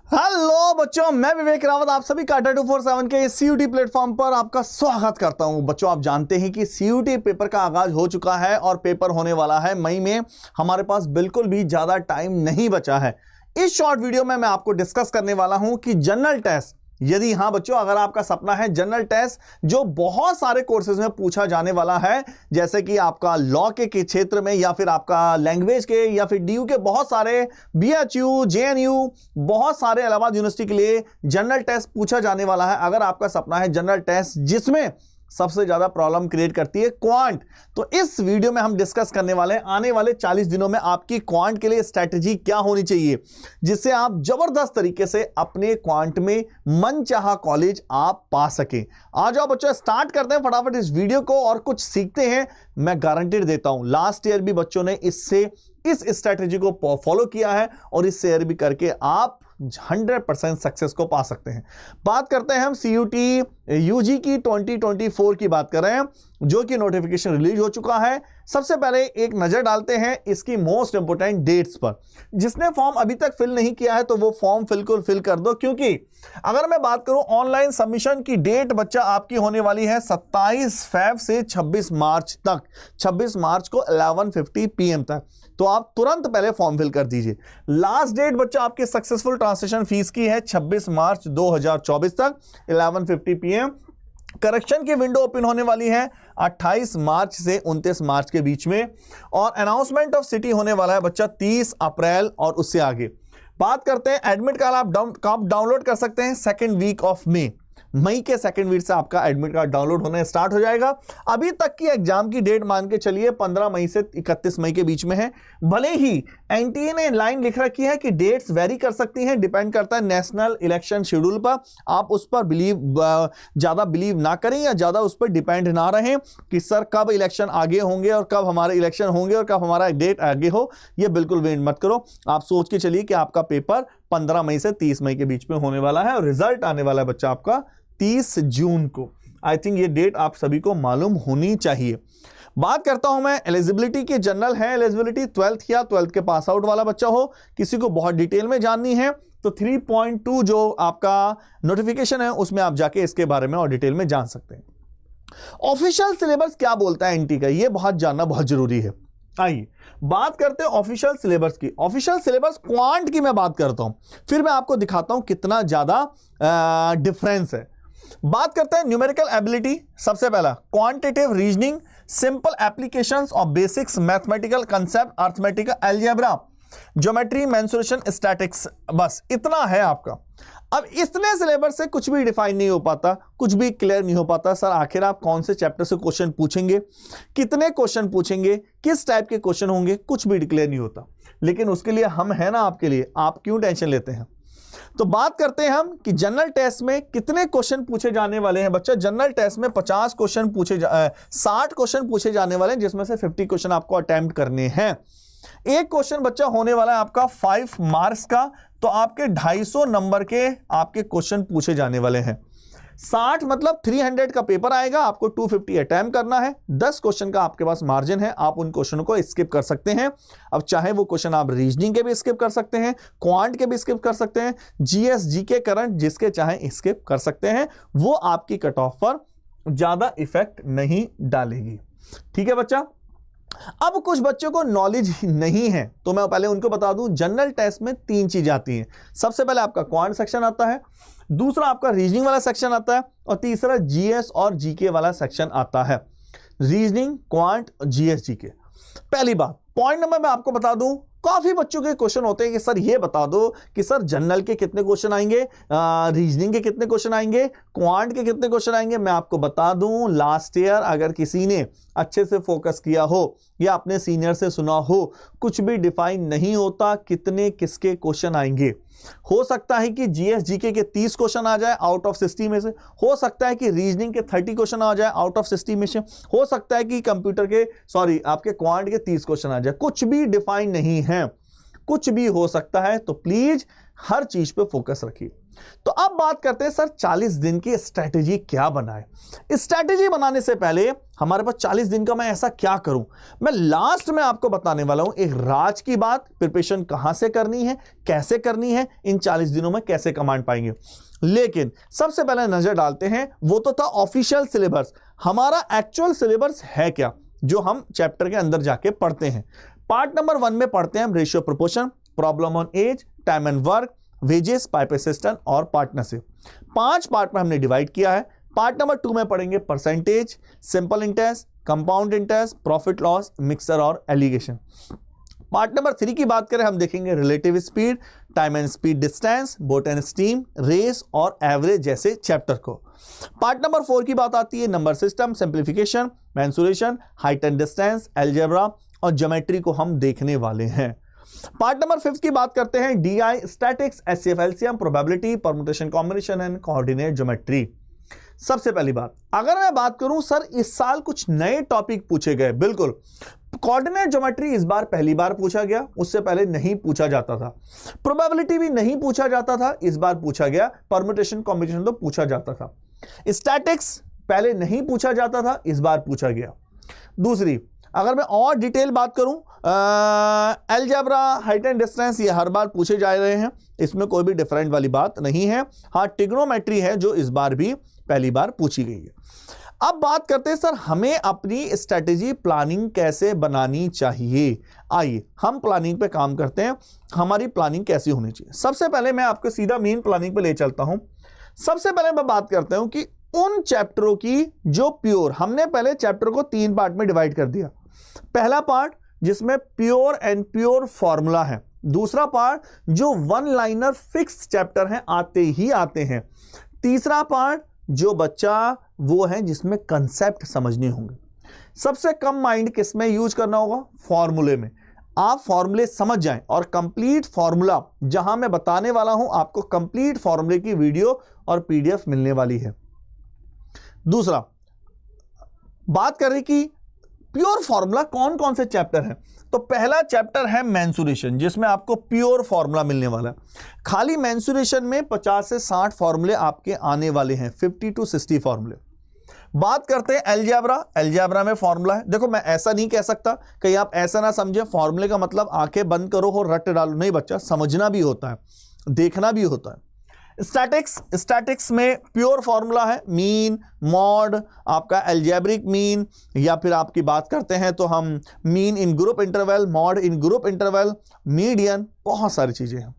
Hello बच्चों, मैं विवेक रावत आप सभी का 247 के सीयूटी प्लेटफॉर्म पर आपका स्वागत करता हूं। बच्चों, आप जानते हैं कि सीयूटी पेपर का आगाज हो चुका है और पेपर होने वाला है मई में। हमारे पास बिल्कुल भी ज्यादा टाइम नहीं बचा है। इस शॉर्ट वीडियो में मैं आपको डिस्कस करने वाला हूं कि जनरल टेस्ट, यदि हां बच्चों अगर आपका सपना है जनरल टेस्ट जो बहुत सारे कोर्सेज में पूछा जाने वाला है, जैसे कि आपका लॉ के क्षेत्र में या फिर आपका लैंग्वेज के या फिर डीयू के बहुत सारे, बीएचयू, जेएनयू, बहुत सारे इलाहाबाद यूनिवर्सिटी के लिए जनरल टेस्ट पूछा जाने वाला है। अगर आपका सपना है जनरल टेस्ट जिसमें सबसे ज्यादा प्रॉब्लम क्रिएट करती है क्वांट, तो इस वीडियो में हम डिस्कस करने वाले हैं आने वाले 40 दिनों में आपकी क्वांट के लिए स्ट्रेटजी क्या होनी चाहिए, जिससे आप जबरदस्त तरीके से अपने क्वांट में मनचाहा कॉलेज आप पा सकें। आ जाओ बच्चों, स्टार्ट करते हैं फटाफट इस वीडियो को और कुछ सीखते हैं। मैं गारंटी देता हूं लास्ट ईयर भी बच्चों ने इस स्ट्रेटजी को फॉलो किया है और इस ईयर भी करके आप 100% सक्सेस को पा सकते हैं। बात करते हैं हम सीयूटी यूजी की 2024 की बात कर रहे हैं, जो कि नोटिफिकेशन रिलीज हो चुका है। सबसे पहले एक नजर डालते हैं इसकी मोस्ट इंपोर्टेंट डेट्स पर। जिसने फॉर्म अभी तक फिल नहीं किया है तो वो फॉर्म फिल कर दो, क्योंकि अगर मैं बात करूं ऑनलाइन सबमिशन की डेट बच्चा आपकी होने वाली है 27 फेब से 26 मार्च तक, 26 मार्च को 11:50 PM तक। तो आप तुरंत पहले फॉर्म फिल कर दीजिए। लास्ट डेट बच्चा आपके सक्सेसफुल ट्रांसलेशन फीस की है 26 मार्च 2024 तक 11:50 PM। करेक्शन की विंडो ओपन होने वाली है 28 मार्च से 29 मार्च के बीच में, और अनाउंसमेंट ऑफ सिटी होने वाला है बच्चा 30 अप्रैल और उससे आगे। बात करते हैं एडमिट कार्ड आप डाउनलोड कर सकते हैं सेकेंड वीक ऑफ मई के सेकेंड वीक से आपका एडमिट कार्ड डाउनलोड होना स्टार्ट हो जाएगा। अभी तक की एग्जाम की डेट मान के चलिए 15 मई से 31 मई के बीच में है। भले ही एनटीए ने लाइन लिख रखी है कि डेट्स वेरी कर सकती हैं, डिपेंड करता है नेशनल इलेक्शन शेड्यूल पर। आप उस पर ज्यादा बिलीव ना करें या ज्यादा उस पर डिपेंड ना रहें कि सर कब इलेक्शन आगे होंगे और कब हमारे इलेक्शन होंगे और कब हमारा डेट आगे हो। यह बिल्कुल वेट मत करो। आप सोच के चलिए कि आपका पेपर 15 मई से 30 मई के बीच में होने वाला है और रिजल्ट आने वाला है बच्चा आपका 30 जून को। आई थिंक ये डेट आप सभी को मालूम होनी चाहिए। बात करता हूं मैं एलिजिबिलिटी की। जनरल है एलिजिबिलिटी 12th या 12th के पास आउट वाला बच्चा हो। किसी को बहुत डिटेल में जाननी है तो 3.2 जो आपका नोटिफिकेशन है उसमें आप जाके इसके बारे में और डिटेल में जान सकते हैं। ऑफिशियल सिलेबस क्या बोलता है एनटी का, यह बहुत जानना बहुत जरूरी है। आइए बात करते हैं ऑफिशियल सिलेबस की। ऑफिशियल सिलेबस क्वांट की मैं बात करता हूं, फिर मैं आपको दिखाता हूं कितना ज्यादा डिफरेंस है। बात करते हैं न्यूमेरिकल एबिलिटी। सबसे पहला quantitative reasoning, simple applications of basics, mathematical concept, arithmetical algebra, geometry, mensuration, statics, बस इतना है आपका। अब इतने सिलेबस से कुछ भी डिफाइन नहीं हो पाता, कुछ भी क्लियर नहीं हो पाता। सर आखिर आप कौन से चैप्टर से क्वेश्चन पूछेंगे, कितने क्वेश्चन पूछेंगे, किस टाइप के क्वेश्चन होंगे, कुछ भी डिक्लेयर नहीं होता। लेकिन उसके लिए हम हैं ना आपके लिए, आप क्यों टेंशन लेते हैं। तो बात करते हैं हम कि जनरल टेस्ट में कितने क्वेश्चन पूछे जाने वाले हैं बच्चा। जनरल टेस्ट में 60 क्वेश्चन पूछे जाने वाले हैं, जिसमें से 50 क्वेश्चन आपको अटेम्प्ट करने हैं। एक क्वेश्चन बच्चा होने वाला है आपका 5 मार्क्स का, तो आपके 250 नंबर के आपके क्वेश्चन पूछे जाने वाले हैं। 60 मतलब 300 का पेपर आएगा, आपको 250 अटेम्प्ट करना है। 10 क्वेश्चन का आपके पास मार्जिन है, आप उन क्वेश्चनों को स्किप कर सकते हैं। अब चाहे वो क्वेश्चन आप रीजनिंग के भी स्किप कर सकते हैं, क्वांट के भी स्किप कर सकते हैं, जीएस, जीके, करंट, जिसके चाहे स्किप कर सकते हैं। वो आपकी कट ऑफ पर ज्यादा इफेक्ट नहीं डालेगी। ठीक है बच्चा। अब कुछ बच्चों को नॉलेज नहीं है, तो मैं पहले उनको बता दूं जनरल टेस्ट में 3 चीजें आती हैं। सबसे पहले आपका क्वांट सेक्शन आता है, दूसरा आपका रीजनिंग वाला सेक्शन आता है, और तीसरा जीएस और जीके वाला सेक्शन आता है। Reasoning, quant, GS, GK. पहली बात, पॉइंट नंबर मैं आपको बता दूं, काफी बच्चों के क्वेश्चन होते हैं कि सर ये बता दो कि सर जनरल के कितने क्वेश्चन आएंगे, रीजनिंग के कितने क्वेश्चन आएंगे, क्वांट के कितने क्वेश्चन आएंगे। मैं आपको बता दूं लास्ट ईयर अगर किसी ने अच्छे से फोकस किया हो या अपने सीनियर से सुना हो, कुछ भी डिफाइन नहीं होता कितने किसके क्वेश्चन आएंगे। हो सकता है कि जीएस जीके के 30 क्वेश्चन आ जाए आउट ऑफ 60 में से, हो सकता है कि रीजनिंग के 30 क्वेश्चन आ जाए आउट ऑफ 60 में से, हो सकता है कि कंप्यूटर के आपके क्वांट के 30 क्वेश्चन आ जाए। कुछ भी डिफाइन नहीं है, कुछ भी हो सकता है। तो प्लीज हर चीज पे फोकस रखिए। तो अब बात करते हैं सर 40 दिन की स्ट्रैटेजी क्या बनाए। स्ट्रैटेजी बनाने से पहले हमारे पास 40 दिन का मैं ऐसा क्या करूं, मैं लास्ट में आपको बताने वाला हूं एक राज की बात, प्रिपरेशन कहां से करनी है, कैसे करनी है, इन 40 दिनों में कैसे कमांड पाएंगे। लेकिन सबसे पहले नजर डालते हैं, वो तो था ऑफिशियल सिलेबस, हमारा एक्चुअल सिलेबस है क्या जो हम चैप्टर के अंदर जाके पढ़ते हैं। पार्ट नंबर 1 में पढ़ते हैं हम ratio proportion, problem on age, time and work, wages, pipe assistant और पार्टनरशिप। 5 पार्ट में हमने डिवाइड किया है। पार्ट नंबर 2 में पढ़ेंगे percentage, simple interest, compound interest, profit loss, mixture और एलिगेशन। पार्ट नंबर 3 की बात करें, हम देखेंगे relative speed, time and speed distance, boat and stream, race और एवरेज जैसे चैप्टर को। पार्ट नंबर 4 की बात आती है number system, simplification, mensuration, height and distance, algebra और ज्योमेट्री को हम देखने वाले हैं। पार्ट नंबर 5 की बात करते हैं DI, statics, HCF, LCM, probability, permutation, combination and coordinate geometry. सबसे पहली बात, अगर मैं बात करूं सर इस साल कुछ नए टॉपिक पूछे गए, बिल्कुल कोऑर्डिनेट ज्योमेट्री इस बार पहली बार पूछा गया, उससे पहले नहीं पूछा जाता था। प्रोबेबिलिटी भी नहीं पूछा जाता था, इस बार पूछा गया। परम्यूटेशन कॉम्बिनेशन तो पूछा जाता था। स्टैटिक्स पहले नहीं पूछा जाता था, इस बार पूछा गया। दूसरी, अगर मैं और डिटेल बात करूं, अलजेब्रा, हाइट एंड डिस्टेंस ये हर बार पूछे जा रहे हैं, इसमें कोई भी डिफरेंट वाली बात नहीं है। हाँ, ट्रिग्नोमेट्री है जो इस बार भी पहली बार पूछी गई है। अब बात करते हैं सर हमें अपनी स्ट्रेटेजी प्लानिंग कैसे बनानी चाहिए। आइए हम प्लानिंग पे काम करते हैं, हमारी प्लानिंग कैसी होनी चाहिए। सबसे पहले मैं आपको सीधा मेन प्लानिंग पे ले चलता हूं। सबसे पहले मैं बात करता हूं कि उन चैप्टरों की जो प्योर, हमने पहले चैप्टर को 3 पार्ट में डिवाइड कर दिया। पहला पार्ट जिसमें प्योर एंड प्योर फॉर्मूला है, दूसरा पार्ट जो वन लाइनर फिक्स चैप्टर हैं, आते ही आते हैं, तीसरा पार्ट जो बच्चा वो है जिसमें कंसेप्ट समझने होंगे। सबसे कम माइंड किस में यूज करना होगा, फॉर्मूले में। आप फॉर्मूले समझ जाएं और कंप्लीट फॉर्मूला जहां मैं बताने वाला हूं, आपको कंप्लीट फॉर्मूले की वीडियो और पीडीएफ मिलने वाली है। दूसरा बात करें कि प्योर फॉर्मूला कौन कौन से चैप्टर हैं, तो पहला चैप्टर है मेंसुरेशन, जिसमें आपको प्योर फॉर्मूला मिलने वाला है। खाली मेंसुरेशन में 50 से 60 फॉर्मूले आपके आने वाले हैं, 50 to 60 फॉर्मूले। बात करते हैं अलजेब्रा। अलजेब्रा में फॉर्मूला है, देखो मैं ऐसा नहीं कह सकता, कहीं आप ऐसा ना समझे फॉर्मूले का मतलब आंखें बंद करो और रट डालो, नहीं बच्चा, समझना भी होता है, देखना भी होता है। स्टैटिक्स में प्योर फॉर्मूला है मीन, मॉड, आपका अलजेब्रिक मीन, या फिर आपकी बात करते हैं तो हम mean in group interval, mod in group interval, median, बहुत सारी चीजें हैं।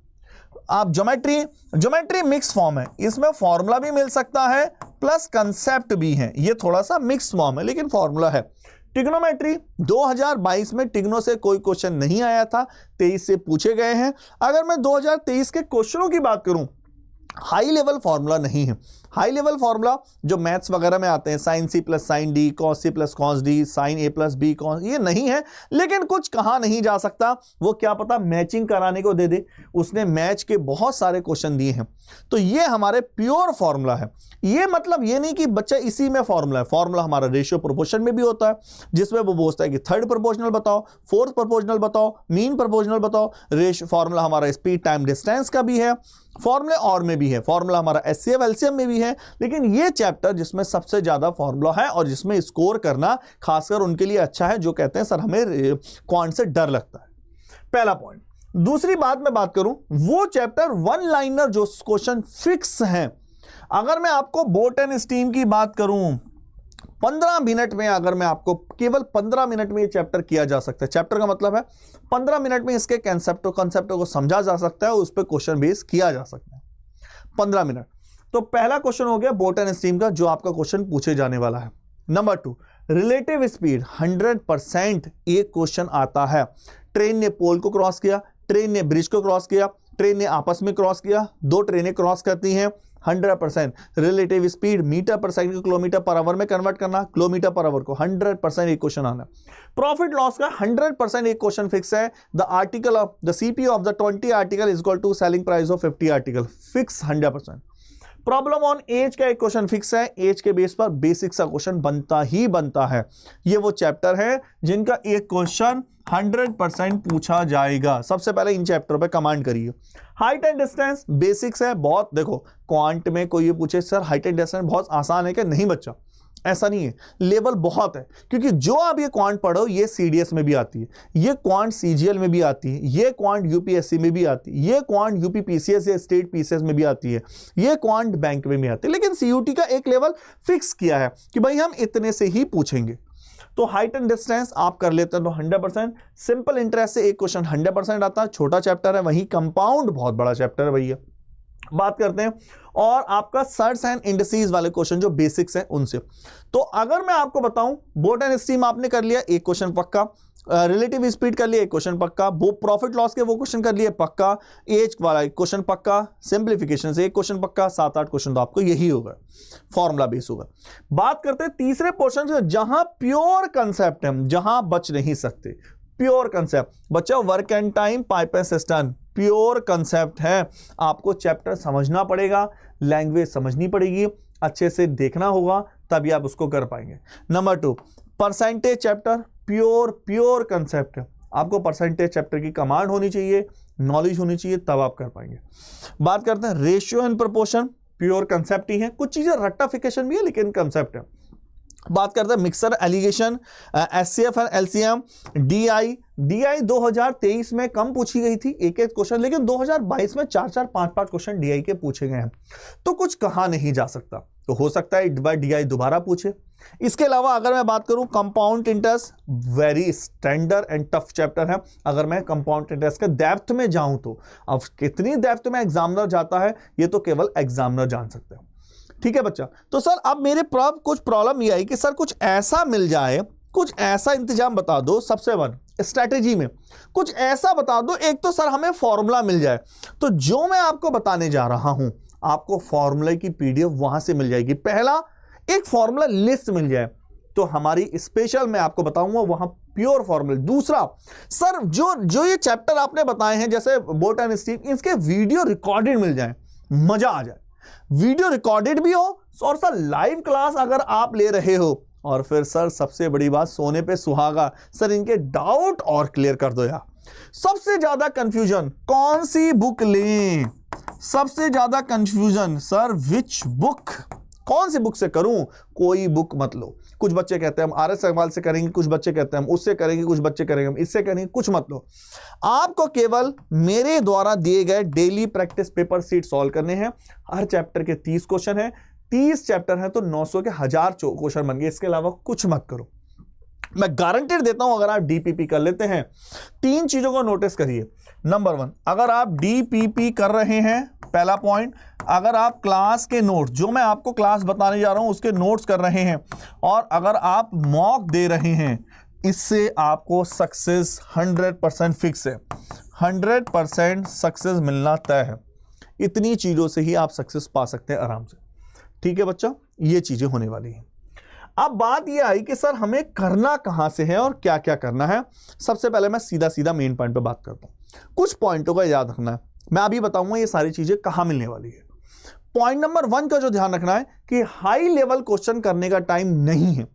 आप ज्योमेट्री मिक्स फॉर्म है, इसमें फॉर्मूला भी मिल सकता है प्लस कंसेप्ट भी है, ये थोड़ा सा मिक्स फॉर्म है लेकिन फॉर्मूला है। ट्रिग्नोमेट्री 2022 में ट्रिग्नो से कोई क्वेश्चन नहीं आया था, 23 से पूछे गए हैं। अगर मैं 2023 के क्वेश्चनों की बात करूं, हाई लेवल फॉर्मूला नहीं है। हाई लेवल फॉर्मूला जो मैथ्स वगैरह में आते हैं, sine C plus sine D, cos C plus cos D, sine A plus B cos, ये नहीं है। लेकिन कुछ कहा नहीं जा सकता, वो क्या पता मैचिंग कराने को दे दे, उसने मैच के बहुत सारे क्वेश्चन दिए हैं। तो ये हमारे प्योर फॉर्मूला है। ये मतलब ये नहीं कि बच्चा इसी में फॉर्मूला है, फॉर्मूला हमारा रेशियो प्रोपोर्शन में भी होता है, जिसमें वो बोलता है कि थर्ड प्रोपोर्शनल बताओ, फोर्थ प्रोपोर्शनल बताओ, मीन प्रोपोर्शनल बताओ। रेशियो फॉर्मूला हमारा स्पीड टाइम डिस्टेंस का भी है, फॉर्मूले और में भी है, फॉर्मूला हमारा एचसीएफ एलसीएम में भी है। लेकिन ये चैप्टर जिसमें सबसे ज्यादा फॉर्मूला है और जिसमें स्कोर करना खासकर उनके लिए अच्छा है जो कहते हैं सर हमें क्वांट से डर लगता है। पहला पॉइंट। दूसरी बात मैं बात करूं, वो चैप्टर वन लाइनर जो क्वेश्चन फिक्स हैं। अगर मैं आपको बोट एंड स्टीम की बात करूं, 15 मिनट में, अगर मैं आपको केवल 15 मिनट में ये चैप्टर किया जा सकता है। चैप्टर का मतलब है 15 मिनट में इसके कंसेप्टों को समझा जा सकता है, उस पर क्वेश्चन बेस किया जा सकता है 15 मिनट। तो पहला क्वेश्चन हो गया बोट एंड स्टीम का, जो आपका क्वेश्चन पूछे जाने वाला है। नंबर 2, रिलेटिव स्पीड 100% एक क्वेश्चन आता है। ट्रेन ने पोल को क्रॉस किया, ट्रेन ने ब्रिज को क्रॉस किया, ट्रेन ने आपस में क्रॉस किया, 2 ट्रेनें क्रॉस करती हैं, 100% रिलेटिव स्पीड मीटर पर सेकंड को किलोमीटर पर आवर में कन्वर्ट करना, किलोमीटर पर आवर को 100% एक क्वेश्चन आना। प्रॉफिट लॉस का 100% एक क्वेश्चन फिक्स है। The article of the CP of the 20 article is equal to selling price of 50 article, fix 100%। Problem on age का एक क्वेश्चन फिक्स है, एज के बेस पर बेसिक्स का क्वेश्चन बनता ही बनता है। ये वो चैप्टर है जिनका एक क्वेश्चन 100% पूछा जाएगा। सबसे पहले इन चैप्टर पे कमांड करिए। हाइट एंड डिस्टेंस बेसिक्स है बहुत। देखो क्वांट में कोई ये पूछे सर हाइट एंड डिस्टेंस बहुत आसान है क्या? नहीं बच्चा, ऐसा नहीं है, लेवल बहुत है। क्योंकि जो आप ये क्वांट पढ़ो ये सीडीएस में भी आती है, ये क्वांट सीजीएल में भी आती है, ये क्वांट यूपीएससी में भी आती है, ये क्वांट यूपी पीसीएस या स्टेट पीसीएस में भी आती है, ये क्वांट बैंक में भी आती है। लेकिन सीयूटी का एक लेवल फिक्स किया है कि भाई हम इतने से ही पूछेंगे। तो हाइट एंड डिस्टेंस आप कर लेते हैं तो 100%। सिंपल इंटरेस्ट से एक क्वेश्चन 100% आता है, छोटा चैप्टर है। वहीं कंपाउंड बहुत बड़ा चैप्टर है भैया। बात करते हैं और आपका सर्च एंड इंडिसेस वाले क्वेश्चन जो बेसिक्स हैं उनसे। तो अगर मैं आपको बताऊं, बोट एंड स्ट्रीम आपने कर लिया, एक क्वेश्चन पक्का। रिलेटिव स्पीड कर लिया, एक क्वेश्चन पक्का। वो प्रॉफिट लॉस के वो क्वेश्चन कर लिए पक्का। एज वाला एक क्वेश्चन पक्का। सिंप्लीफिकेशन से एक क्वेश्चन पक्का। 7-8 क्वेश्चन तो आपको यही होगा, फॉर्मूला बेस होगा। बात करते हैं तीसरे पोर्शन से जहां प्योर कंसेप्ट है, जहां बच नहीं सकते। प्योर कंसेप्ट बच्चा, work and time, pipe and system pure concept है। आपको चैप्टर समझना पड़ेगा, लैंग्वेज समझनी पड़ेगी, अच्छे से देखना होगा, तभी आप उसको कर पाएंगे। Number 2 percentage chapter, pure concept है। आपको परसेंटेज चैप्टर की कमांड होनी चाहिए, नॉलेज होनी चाहिए, तब आप कर पाएंगे। बात करते हैं ratio and proportion, pure concept ही है। कुछ चीजें रट्टाफिकेशन भी है लेकिन कंसेप्ट है। बात करते हैं mixture alligation, HCF and LCM, DI 2023 में कम पूछी गई थी, एक क्वेश्चन, लेकिन 2022 में 4-4, 5-5 क्वेश्चन डीआई के पूछे गए हैं। तो कुछ कहा नहीं जा सकता, तो हो सकता है डीआई दोबारा पूछे। इसके अलावा अगर मैं बात करूं compound interest, very standard and tough chapter है। अगर मैं कंपाउंड इंटरेस्ट के डेप्थ में जाऊं तो अब कितनी डेप्थ में एग्जामिनर जाता है ये तो केवल एग्जामिनर जान सकते हैं। ठीक है बच्चा। तो सर अब मेरे कुछ प्रॉब्लम ये आई कि सर कुछ ऐसा मिल जाए, कुछ ऐसा इंतजाम बता दो। सबसे वन स्ट्रैटेजी में कुछ ऐसा बता दो, एक तो सर हमें फॉर्मूला मिल जाए। तो जो मैं आपको बताने जा रहा हूं, आपको फॉर्मूला की पीडीएफ वहां से मिल जाएगी। पहला एक फॉर्मूला लिस्ट मिल जाए तो हमारी स्पेशल मैं आपको बताऊंगा वहां प्योर फॉर्मूला। दूसरा सर जो ये चैप्टर आपने बताए हैं जैसे बोट एंड स्ट्रीम, इसके वीडियो रिकॉर्डेड मिल जाए, मजा आ जाए। वीडियो रिकॉर्डेड भी हो और सर लाइव क्लास अगर आप ले रहे हो, और फिर सर सबसे बड़ी बात सोने पे सुहागा, सर इनके डाउट और क्लियर कर दो यार। सबसे ज्यादा कंफ्यूजन कौन सी बुक लें, सबसे ज्यादा कंफ्यूजन सर विच बुक, कौन सी बुक से करूं? कोई बुक मत लो। कुछ बच्चे कहते हैं हम आर.एस. अग्रवाल से करेंगे, कुछ बच्चे कहते हैं हम उससे करेंगे, कुछ बच्चे करेंगे हम इससे करेंगे, कुछ मत लो। आपको केवल मेरे द्वारा दिए गए daily practice paper sheet solve करने हैं। हर चैप्टर के 30 क्वेश्चन है, 30 चैप्टर है तो 900 के 1000 क्वेश्चन बन गए। इसके अलावा कुछ मत करो। मैं गारंटेड देता हूं अगर आप डीपीपी कर लेते हैं, 3 चीजों को नोटिस करिए। नंबर 1, अगर आप डीपीपी कर रहे हैं, पहला पॉइंट, अगर आप क्लास के नोट्स, जो मैं आपको क्लास बताने जा रहा हूं उसके नोट्स कर रहे हैं, और अगर आप मॉक दे रहे हैं, इससे आपको सक्सेस 100% फिक्स है। 100% सक्सेस मिलना तय है। इतनी चीजों से ही आप सक्सेस पा सकते हैं आराम से। ठीक है बच्चा, ये चीजें होने वाली हैं। अब बात यह आई कि सर हमें करना कहां से है और क्या क्या करना है। सबसे पहले मैं सीधा सीधा मेन पॉइंट पे बात करता हूं। कुछ पॉइंटों का याद रखना है, मैं अभी बताऊंगा ये सारी चीजें कहां मिलने वाली है। पॉइंट नंबर 1 का जो ध्यान रखना है कि हाई लेवल क्वेश्चन करने का टाइम नहीं है।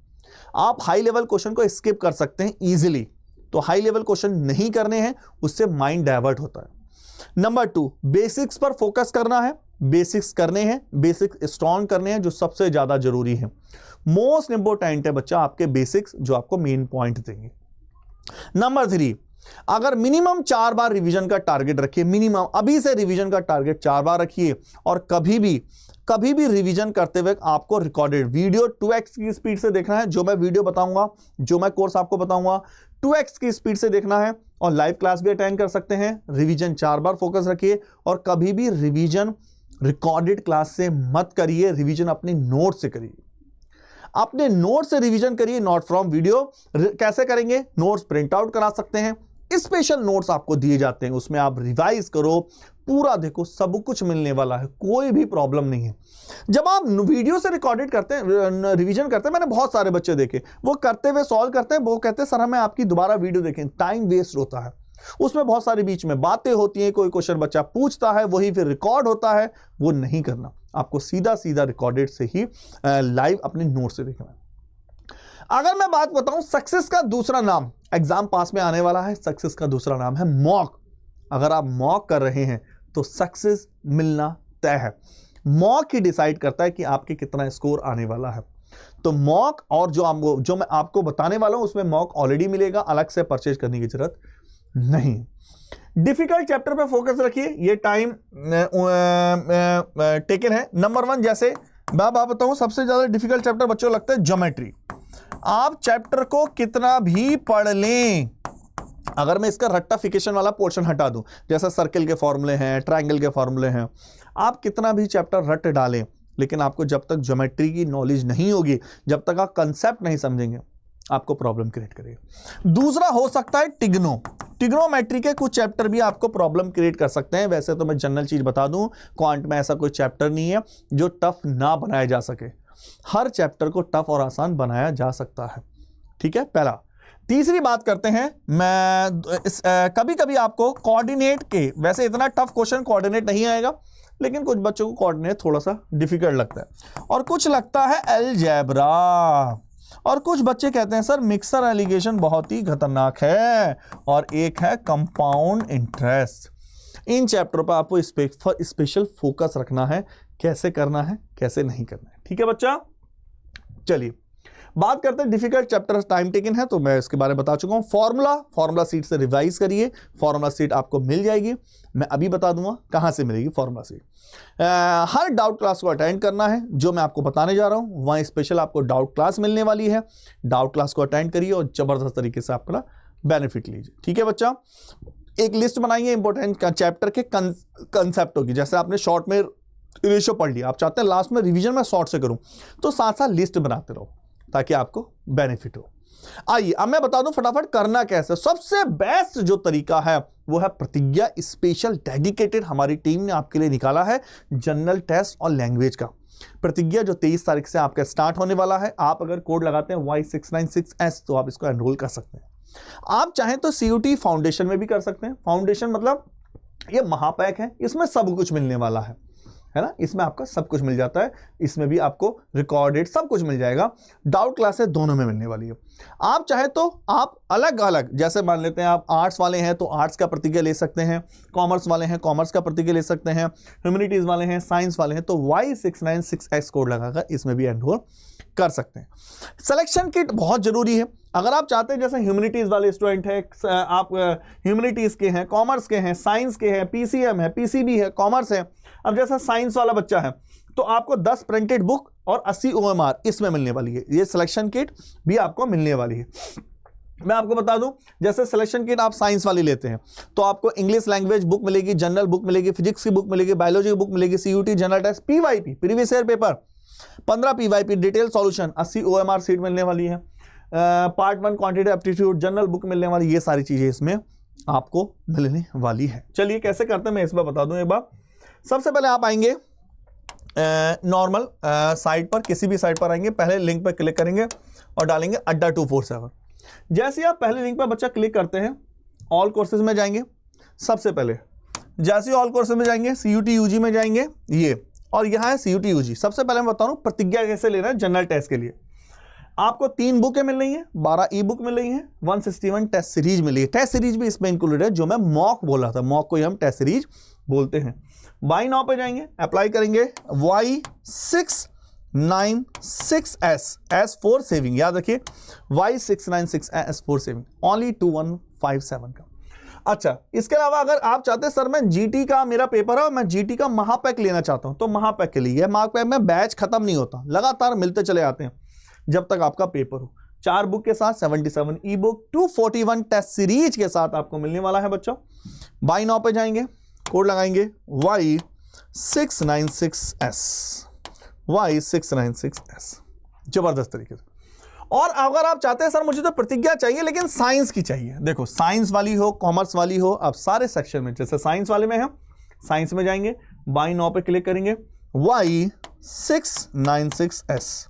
आप हाई लेवल क्वेश्चन को स्किप कर सकते हैं इजीली, तो हाई लेवल क्वेश्चन नहीं करने हैं, उससे माइंड डाइवर्ट होता है। नंबर 2, बेसिक्स पर फोकस करना है, बेसिक्स करने हैं, बेसिक्स स्ट्रॉन्ग करने हैं, जो सबसे ज्यादा जरूरी है। मोस्ट इंपोर्टेंट है बच्चा आपके बेसिक्स, जो आपको मेन पॉइंट देंगे। नंबर 3, अगर मिनिमम 4 बार रिवीजन का टारगेट रखिए, मिनिमम अभी से रिवीजन का टारगेट 4 बार रखिए, और कभी भी रिवीजन करते हुए आपको रिकॉर्डेड वीडियो 2x की स्पीड से देखना है। जो मैं वीडियो बताऊंगा, जो मैं कोर्स आपको बताऊंगा, 2x की स्पीड से देखना है, और लाइव क्लास भी अटेंड कर सकते हैं। रिवीजन 4 बार फोकस रखिए, और कभी भी रिवीजन रिकॉर्डेड क्लास से मत करिए, रिवीजन अपने नोट से करिए। अपने नोट से रिवीजन करिए, नॉट फ्रॉम वीडियो। कैसे करेंगे? नोट्स प्रिंट आउट करा सकते हैं, स्पेशल नोट्स आपको दिए जाते हैं, उसमें आप रिवाइज करो, पूरा देखो, सब कुछ मिलने वाला है, कोई भी प्रॉब्लम नहीं है। जब आप वीडियो से रिकॉर्डेड करते हैं, रिवीजन करते हैं, मैंने बहुत सारे बच्चे देखे, वो करते हुए सॉल्व करते हैं, वो कहते हैं सर हमें आपकी दोबारा वीडियो देखें, टाइम वेस्ट होता है। उसमें बहुत सारी बीच में बातें होती हैं, कोई क्वेश्चन बच्चा पूछता है वही फिर रिकॉर्ड होता है, वो नहीं करना। आपको सीधा सीधा रिकॉर्डेड से ही लाइव अपने नोट से देखना है। अगर मैं बात बताऊं सक्सेस का दूसरा नाम, एग्जाम पास में आने वाला है, सक्सेस का दूसरा नाम है मॉक। अगर आप मॉक कर रहे हैं तो सक्सेस मिलना तय है। मॉक ही डिसाइड करता है कि आपके कितना स्कोर आने वाला है। तो मॉक और जो मैं आपको बताने वाला हूं उसमें मॉक ऑलरेडी मिलेगा, अलग से परचेज करने की जरूरत नहीं। डिफिकल्ट चैप्टर पे फोकस रखिए, ये टाइम टेकन है। नंबर 1, जैसे मैं बताऊं सबसे ज्यादा डिफिकल्ट चैप्टर बच्चों लगता है ज्योमेट्री। आप चैप्टर को कितना भी पढ़ लें, अगर मैं इसका रट्टाफिकेशन वाला पोर्शन हटा दूं, जैसे सर्कल के फॉर्मूले हैं, ट्रायंगल के फॉर्मूले हैं, आप कितना भी चैप्टर रट डालें, लेकिन आपको जब तक ज्योमेट्री की नॉलेज नहीं होगी, जब तक आप कंसेप्ट नहीं समझेंगे, आपको प्रॉब्लम क्रिएट करेगा। दूसरा हो सकता है टिग्नोमेट्री के कुछ चैप्टर भी आपको प्रॉब्लम क्रिएट कर सकते हैं। वैसे तो मैं जनरल चीज बता दूं, क्वांट में ऐसा कोई चैप्टर नहीं है जो टफ ना बनाया जा सके। हर चैप्टर को टफ और आसान बनाया जा सकता है। ठीक है, पहला। तीसरी बात करते हैं, मैं कभी कभी आपको कोऑर्डिनेट के, वैसे इतना टफ क्वेश्चन कोऑर्डिनेट नहीं आएगा, लेकिन कुछ बच्चों को कोऑर्डिनेट थोड़ा सा डिफिकल्ट लगता है, और कुछ लगता है अलजेब्रा, और कुछ बच्चे कहते हैं सर मिक्सर एलिगेशन बहुत ही खतरनाक है, और एक है कंपाउंड इंटरेस्ट। इन चैप्टरों पर आपको स्पेशल फोकस रखना है, कैसे करना है कैसे नहीं करना है। ठीक है बच्चा, चलिए बात करते हैं डिफिकल्ट चैप्टर। टाइम टेकन है तो मैं इसके बारे में बता चुका हूं। फॉर्मूला सीट से रिवाइज करिए, फॉर्मूला सीट आपको मिल जाएगी। मैं अभी बता दूंगा कहां से मिलेगी फॉर्मूला सीट। हर डाउट क्लास को अटेंड करना है, जो मैं आपको बताने जा रहा हूं वहां स्पेशल आपको डाउट क्लास मिलने वाली है। डाउट क्लास को अटेंड करिए और जबरदस्त तरीके से आपका बेनिफिट लीजिए। ठीक है बच्चा, एक लिस्ट बनाइए इंपॉर्टेंट चैप्टर के कंसेप्टों की। जैसे आपने शॉर्ट में रेशियो पढ़ लिया, आप चाहते हैं लास्ट में रिवीजन में शॉर्ट से करूं, तो साथ साथ लिस्ट बनाते रहो ताकि आपको बेनिफिट हो। आइए अब मैं बता दूं फटाफट करना कैसे। सबसे बेस्ट जो तरीका है वो है प्रतिज्ञा स्पेशल डेडिकेटेड, हमारी टीम ने आपके लिए निकाला है जनरल टेस्ट और लैंग्वेज का। प्रतिज्ञा जो 23 तारीख से आपका स्टार्ट होने वाला है। आप अगर कोड लगाते हैं Y696S तो आप इसको एनरोल कर सकते हैं। आप चाहें तो CUT फाउंडेशन में भी कर सकते हैं। फाउंडेशन मतलब ये महापैक है, इसमें सब कुछ मिलने वाला है ना, इसमें आपका सब कुछ मिल जाता है। इसमें भी आपको रिकॉर्डेड सब कुछ मिल जाएगा। डाउट क्लासेस दोनों में मिलने वाली है। आप चाहे तो आप अलग अलग, जैसे मान लेते हैं आप आर्ट्स वाले हैं तो आर्ट्स का प्रतिज्ञा ले सकते हैं, कॉमर्स वाले हैं कॉमर्स का प्रतिज्ञा ले सकते हैं, ह्यूमैनिटीज वाले हैं साइंस वाले हैं तो Y696S कोड लगाकर इसमें भी एनरोल कर सकते हैं। सिलेक्शन किट बहुत जरूरी है। अगर आप चाहते हैं जैसे ह्यूमैनिटीज वाले स्टूडेंट हैं, आप ह्यूमैनिटीज के हैं, कॉमर्स के हैं, साइंस के हैं, PCM है, PCB है, कॉमर्स है, अब जैसा साइंस वाला बच्चा है तो आपको 10 प्रिंटेड बुक और 80 OMR इसमें मिलने वाली है। ये सिलेक्शन किट भी आपको मिलने वाली है। मैं आपको बता दूं, जैसे सिलेक्शन किट आप साइंस वाली लेते हैं तो आपको इंग्लिश लैंग्वेज बुक मिलेगी, जनरल बुक मिलेगी, फिजिक्स की बुक मिलेगी, बायोलॉजी की बुक मिलेगी, CUT general test, PYP previous year paper 15 PYP detail solution 80 OMR sheet मिलने वाली है, part 1 quantity aptitude general book मिलने वाली, ये सारी चीजें इसमें आपको मिलने वाली है। चलिए कैसे करते हैं मैं इस बार बता दूं एक बार। सबसे पहले आप आएंगे नॉर्मल साइट पर, किसी भी साइट पर आएंगे, पहले लिंक पर क्लिक करेंगे और डालेंगे अड्डा 247। जैसे आप पहले लिंक पर बच्चा क्लिक करते हैं, ऑल कोर्सेज में जाएंगे। सबसे पहले जैसे ऑल कोर्सेज में जाएंगे CUT UG में जाएंगे ये, और यहाँ है CUT UG। सबसे पहले मैं बता रहा हूँ प्रतिज्ञा कैसे लेना है जनरल टेस्ट के लिए। आपको 3 बुकें मिल रही हैं, 12 ई बुक मिल रही हैं, 161 टेस्ट सीरीज मिली है। टेस्ट सीरीज भी इसमें इंक्लूडेड है, जो मैं मॉक बोला था, मॉक को ही हम टेस्ट सीरीज बोलते हैं। बाई नाउ पे जाएंगे, अप्लाई करेंगे Y696S S4 सेविंग, याद रखिए Y696S S4 सेविंग ओनली 2157 का। अच्छा, इसके अलावा अगर आप चाहते हैं सर मैं GT का मेरा पेपर है और मैं GT का महापैक लेना चाहता हूं तो महापैक के लिए, महापैक में बैच खत्म नहीं होता, लगातार मिलते चले आते हैं जब तक आपका पेपर हो। 4 बुक के साथ 77 ई बुक 241 टेस्ट सीरीज के साथ आपको मिलने वाला है बच्चों। बाई नाउ पे जाएंगे, कोड लगाएंगे Y696S Y696S, जबरदस्त तरीके से। और अगर आप चाहते हैं सर मुझे तो प्रतिज्ञा चाहिए लेकिन साइंस की चाहिए, देखो साइंस वाली हो कॉमर्स वाली हो, आप सारे सेक्शन में, जैसे साइंस वाले में है साइंस में जाएंगे, बाई नाउ पे क्लिक करेंगे Y696S,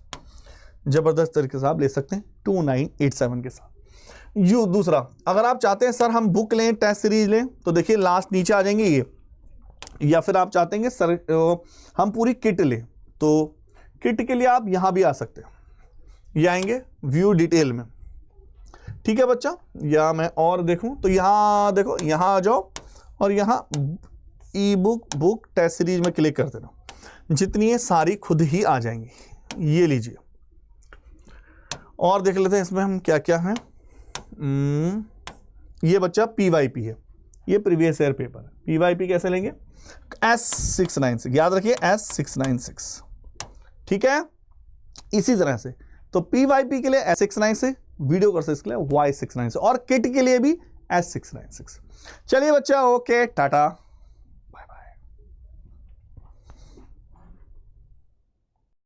जबरदस्त तरीके से आप ले सकते हैं 2987 के साथ। यू दूसरा, अगर आप चाहते हैं सर हम बुक लें, टेस्ट सीरीज लें, तो देखिए लास्ट नीचे आ जाएंगे ये, या फिर आप चाहते हैं सर हम पूरी किट लें, तो किट के लिए आप यहां भी आ सकते हैं, ये आएंगे व्यू डिटेल में, ठीक है बच्चा। या मैं और देखूं तो यहां देखो, यहां आ जाओ और यहां e book book test series में क्लिक कर देना, जितनी है सारी खुद ही आ जाएंगी। ये लीजिए और देख लेते हैं इसमें हम क्या क्या है। ये बच्चा PYP है, ये प्रीवियस ईयर पेपर है। PYP कैसे लेंगे, S696, याद रखिए S696, ठीक है। इसी तरह से तो PYP के लिए S696, वीडियो कोर्सेज के लिए Y696 और किट के लिए भी S696। चलिए बच्चा, ओके टाटा।